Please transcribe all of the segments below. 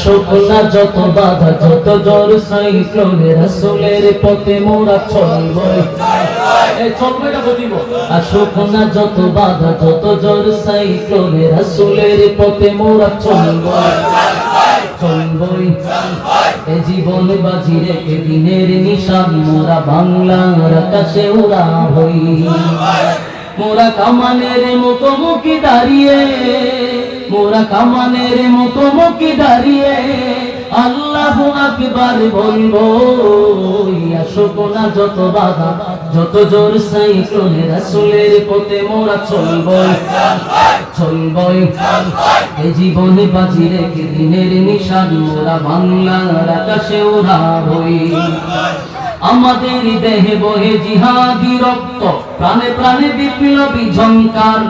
আসুক না যত বাধা যত ঝড় সাইক্লোনে রাসূলের পথে মোরা চলবই এই চলবইটা বুঝিব আসুক না যত বাধা যত ঝড় সাইক্লোনে রাসূলের পথে মোরা চলবই চলবই এ জীবন বাজি রেখে দিনের নিশান মোরা বাংলার আকাশে উড়া হই মোরা কামানের মুখোমুখি দাঁড়িয়ে মোরা কামানের মুখোমুখি দাঁড়িয়ে আল্লাহু আকবার বলবো আসুক না যত বাধা যত জোর সাইক্লোনে রাসূলের পথে মোরা চলবই চলবই এ জীবন বাজি রেখে দিনের নিশান মোরা বাংলার আকাশে ওড়া হই আমাদের দেহে বহে জিহাদি রক্ত প্রাণে প্রাণে বিপ্লবী ঝংকার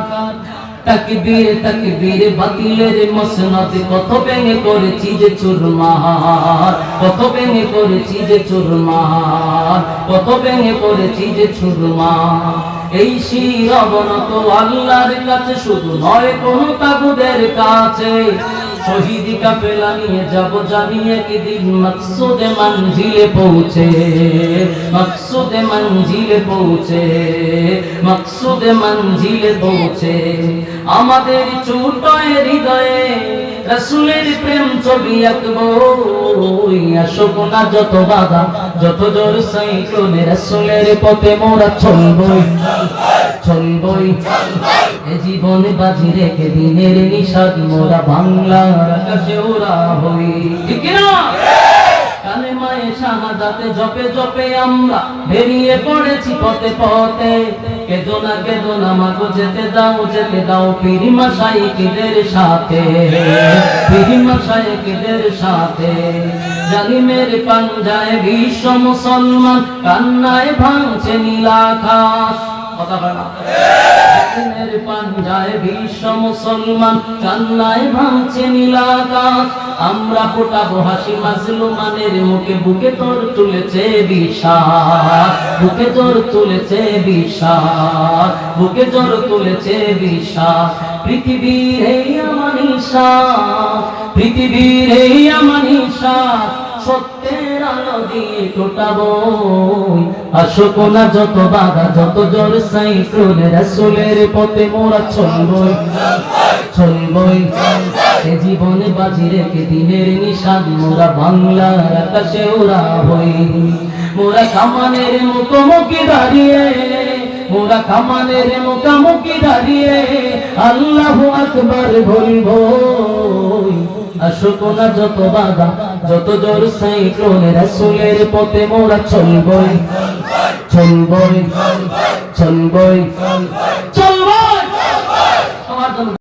তাকবীর তাকবীর বাতিলের মসনদে কত ভেঙে করেছি যে চুরমার কত ভেঙে করেছি যে চুরমার কত ভেঙে করেছি যে চুরমার এই শির অবনত আল্লাহর কাছে শুধু নয় কোন তাগুদের কাছে শহীদি কাফেলা নিয়ে যাব জানিয়ে কি দিন মকসুদে মঞ্জিলে পৌঁছে মকসুদে মঞ্জিলে পৌঁছে মকসুদে মঞ্জিলে পৌঁছে আমাদের ছোট হৃদয়ে রাসূলের প্রেম ছবি আঁকবো আসুক না যত বাধা যত জোর সাইক্লোনে রাসূলের পথে মোরা চলবই চলবই এ জীবন বাজি রেখে দিনের নিশাদ মোরা বাংলার আকাশে ওড়া হই ঠিক না কালেমায়ে শাহাদাতে জপে জপে আমরা বেরিয়ে পড়েছি পথে পথে কেদো না মাগো যেতে দাও পীর মাশায়েখদের সাথে পীর মাশায়েখদের সাথে জালিমের পাঞ্জায় বিশ্ব মুসলমান কান্নায় ভাঙছে নীল আকাশ কথা বলা জালিমের পাঞ্জায় বিশ্ব মুসলমান কান্নায় ভাঙছে নীল আকাশ আমরা ফোটাবো হাসি মাজলুমানের মুখে বুকে তোর তুলেছে বিষাদ বুকে তোর তুলেছে বিষাদ বুকে তোর তুলেছে বিষাদ পৃথিবীর এই আমানিশা পৃথিবীর এই আমানিশা সত্যের আলো দিয়ে ফোটাবো আসুক না যত বাধা যত জোর সাইক্লোনে রাসূলের পথে মোরা চলবই চলবই এ জীবন বাজি রেখে দিনের নিশান মোরা বাংলার আকাশে ওড়া হই মোরা কামানের মুখোমুখি দাঁড়িয়ে মোরা কামানের মুখোমুখি দাঁড়িয়ে আল্লাহু আকবার বলবো আসুক না যত বাধা যত জোর সাইক্লোনে রাসূলের পথে মোরা চলবই চলবই চলবই চল